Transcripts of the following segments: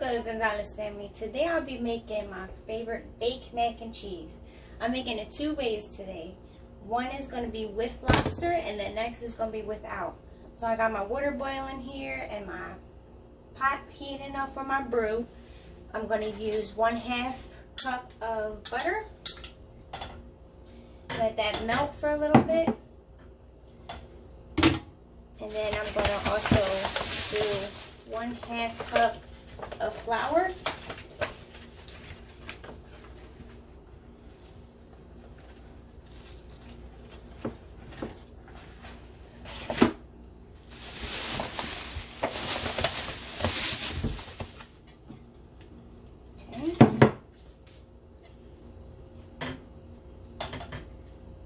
good, Gonzalez family? Today I'll be making my favorite baked mac and cheese. I'm making it two ways today. One is going to be with lobster and the next is going to be without. So I got my water boiling here and my pot heating up for my brew. I'm going to use 1/2 cup of butter. Let that melt for a little bit. And then I'm going to also do 1/2 cup of flour.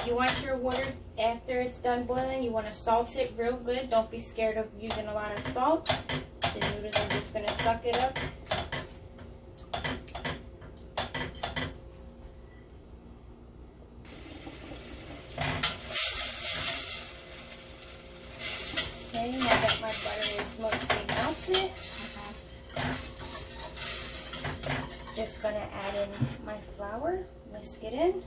You want your water, after it's done boiling, you want to salt it real good. Don't be scared of using a lot of salt. The noodles are just going to suck it up. Okay, now that my butter is mostly melted, just going to add in my flour, whisk it in.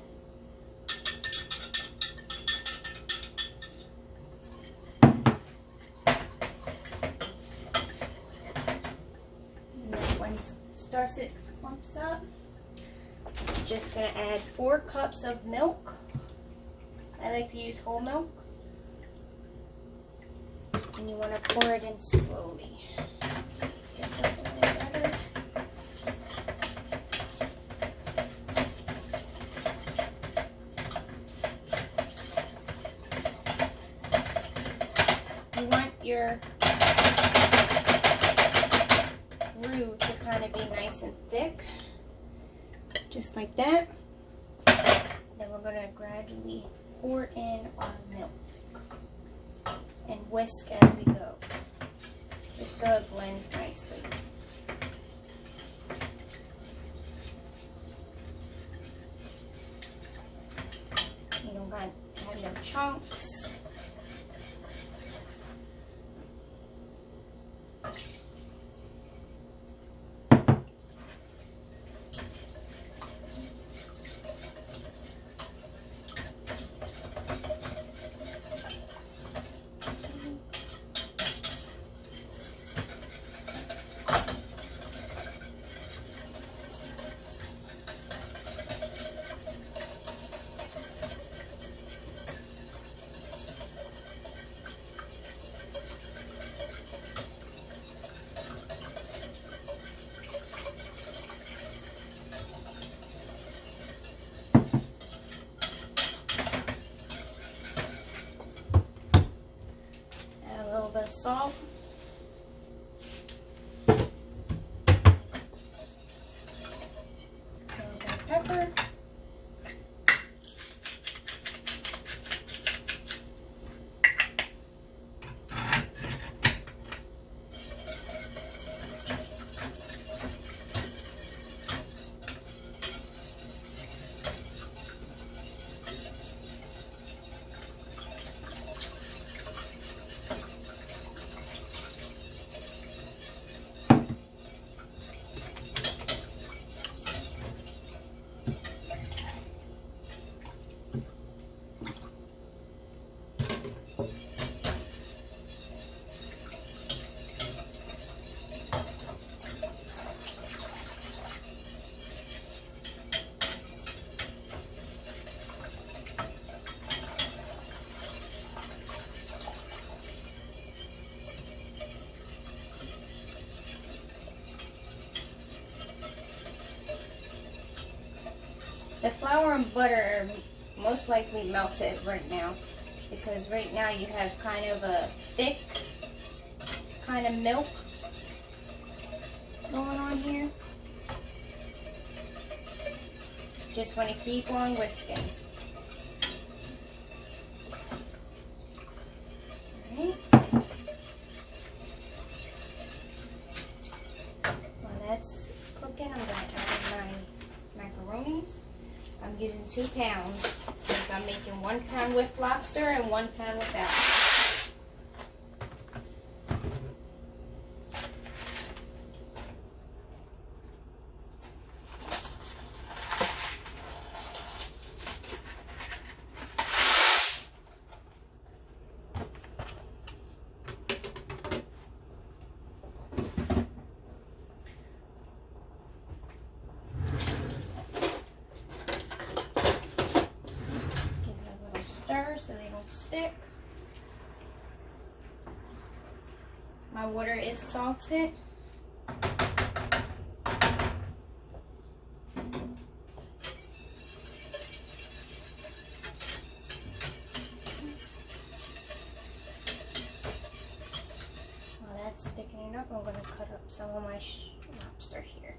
Starts it clumps up. Just gonna add 4 cups of milk. I like to use whole milk. And you want to pour it in slowly. Let's get something a little better. You want your roux to kind of be nice and thick, just like that. Then we're going to gradually pour in our milk and whisk as we go, just so it blends nicely. You don't got to have no chunks. Salt, a little bit of pepper, The flour and butter are most likely melted right now, because right now you have kind of a thick kind of milk going on here. Just want to keep on whisking. Alright. While that's cooking, I'm going to add my macaronis. I'm using 2 pounds since I'm making 1 pound with lobster and 1 pound without. stick. My water is salted. While that's thickening up, I'm going to cut up some of my lobster here.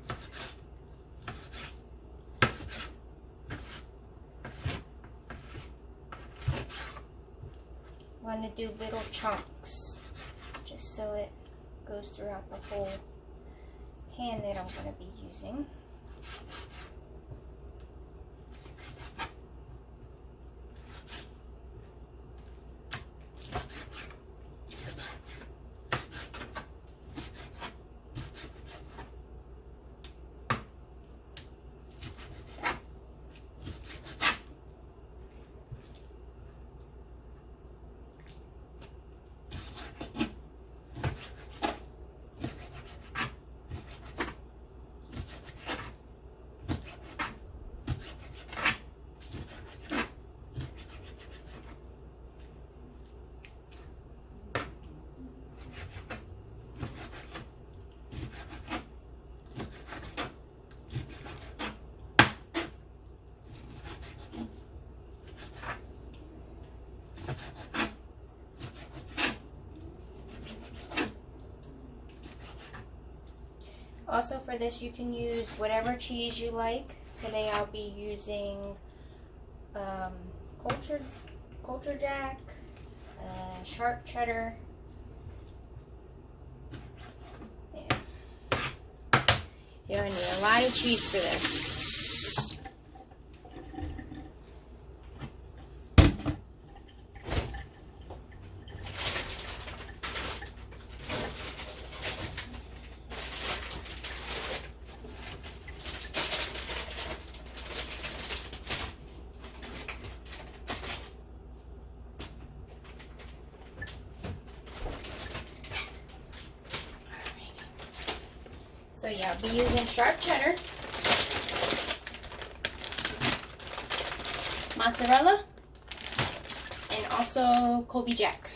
I'm going to do little chunks just so it goes throughout the whole pan that I'm going to be using. Also for this, you can use whatever cheese you like. Today I'll be using culture jack, sharp cheddar. Yeah. You're gonna need a lot of cheese for this. So yeah, I'll be using sharp cheddar, mozzarella, and also cobly jack.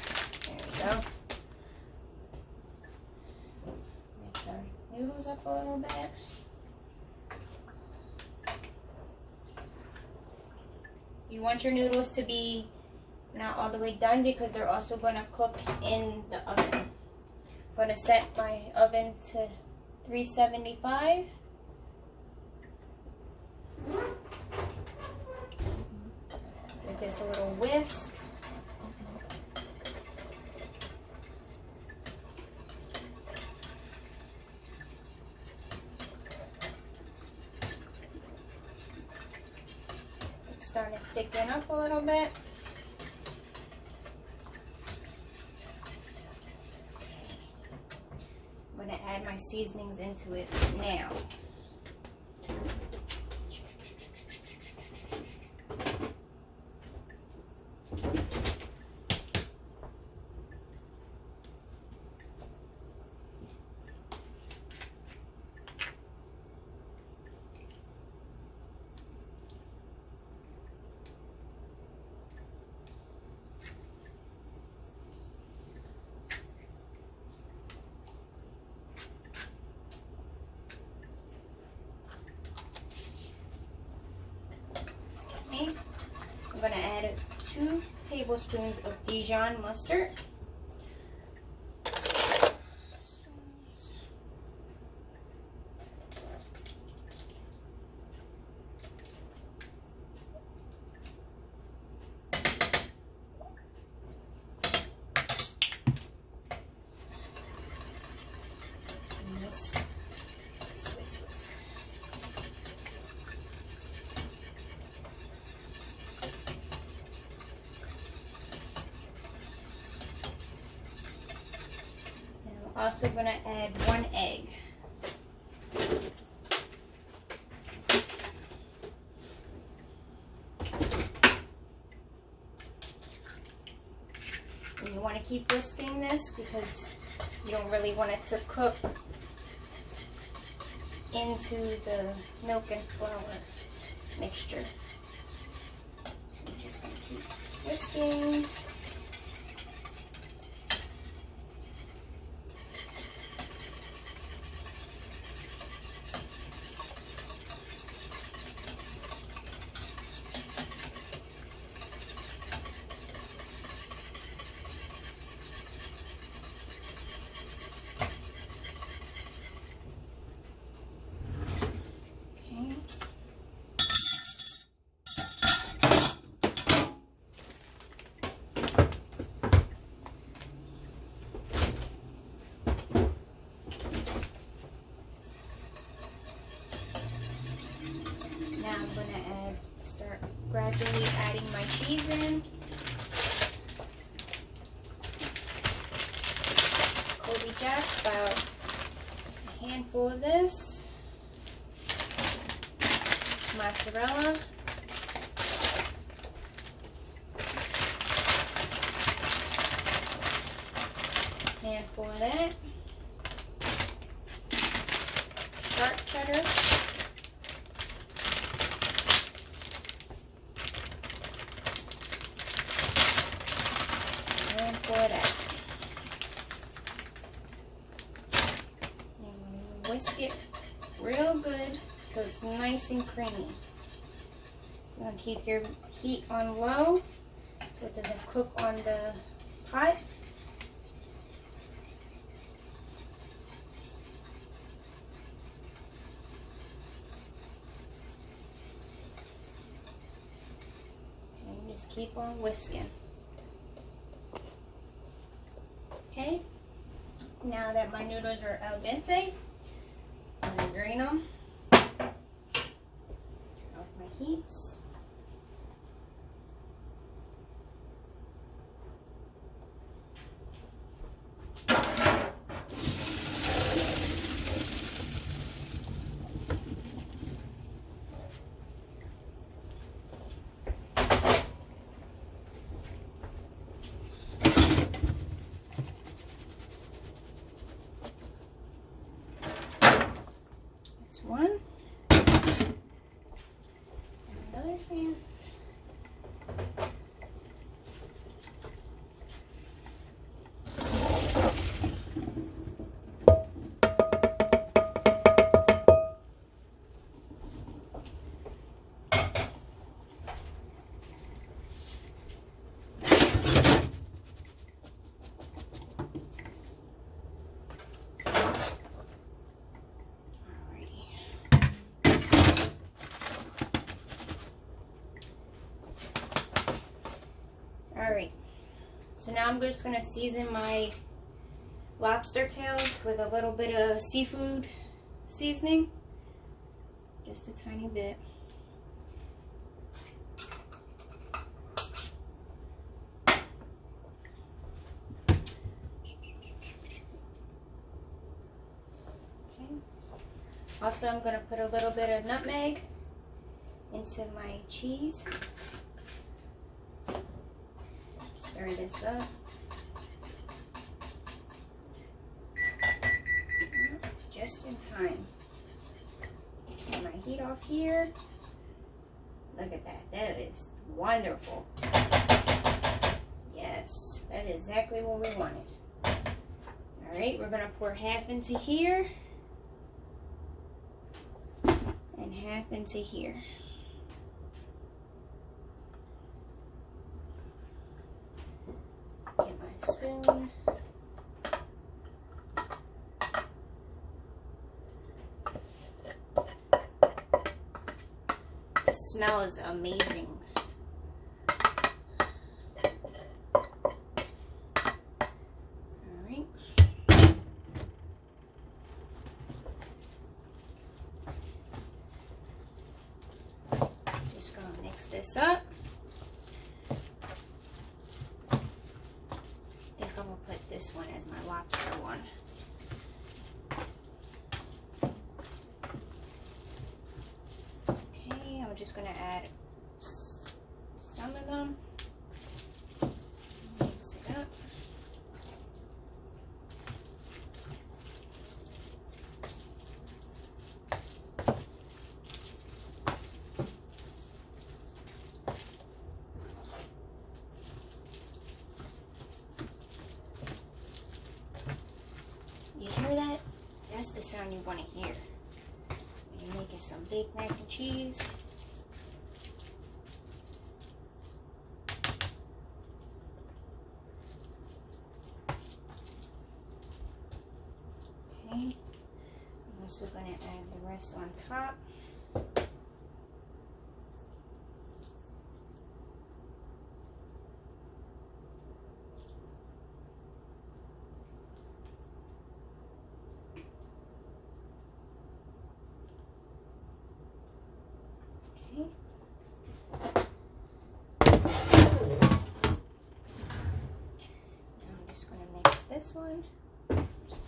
There we go. Mix our noodles up a little bit. You want your noodles to be not all the way done because they're also going to cook in the oven. I'm going to set my oven to 375. Give this a little whisk. It's starting to thicken up a little bit. I'm going to add my seasonings into it now. I'm going to add 2 tablespoons of Dijon mustard. Also going to add 1 egg. And you want to keep whisking this because you don't really want it to cook into the milk and flour mixture. So I'm just going to keep whisking. Jack, about a handful of this. Mozzarella. Handful of that. Sharp cheddar. Handful of that. And whisk it real good so it's nice and creamy. You're going to keep your heat on low so it doesn't cook on the pot. And just keep on whisking. Okay, now that my noodles are al dente, I'm going to drain them. Turn off my heats. One and another half. Alright, so now I'm just going to season my lobster tails with a little bit of seafood seasoning. Just a tiny bit. Okay. Also, I'm going to put a little bit of nutmeg into my cheese. Stir this up. Just in time. Turn my heat off here. Look at that. That is wonderful. Yes, that is exactly what we wanted. Alright, we're going to pour half into here and half into here. Get my spoon. The smell is amazing. Alright. Just gonna mix this up. I'm going to put this one as my lobster one. Okay, I'm just going to add some of them. Mix it up. You hear that? That's the sound you want to hear. When you're making some baked mac and cheese. Okay. I'm also going to add the rest on top. This one. Just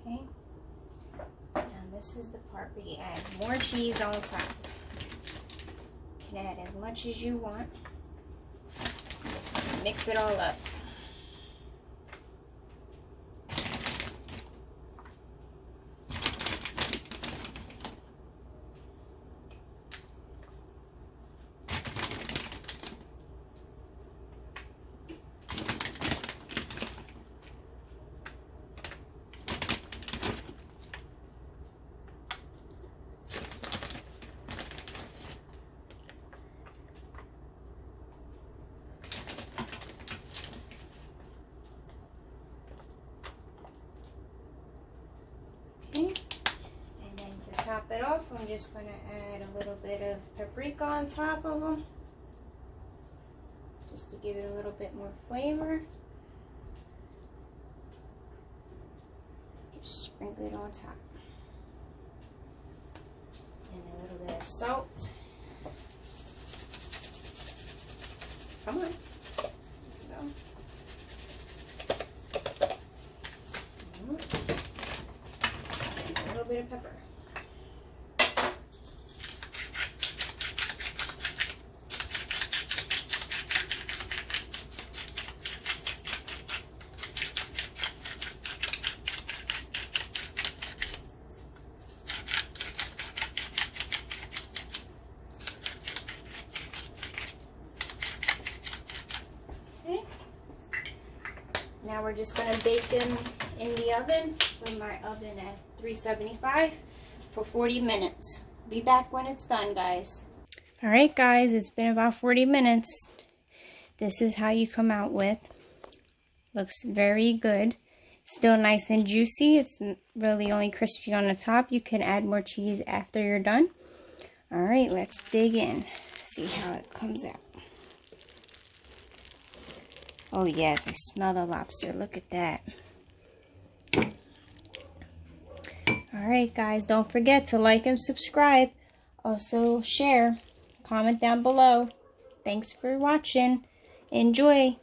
Okay, now this is the part where you add more cheese on top. You can add as much as you want. Just mix it all up. Top it off, I'm just going to add a little bit of paprika on top of them, just to give it a little bit more flavor. Just sprinkle it on top. And a little bit of salt. Come on. There we go. And a little bit of pepper. Now we're just going to bake them in the oven with my oven at 375 for 40 minutes. Be back when it's done, guys. Alright guys, it's been about 40 minutes. This is how you come out with. Looks very good. Still nice and juicy. It's really only crispy on the top. You can add more cheese after you're done. Alright, let's dig in. See how it comes out. Oh yes, I smell the lobster. Look at that. Alright guys, don't forget to like and subscribe. Also share. Comment down below. Thanks for watching. Enjoy.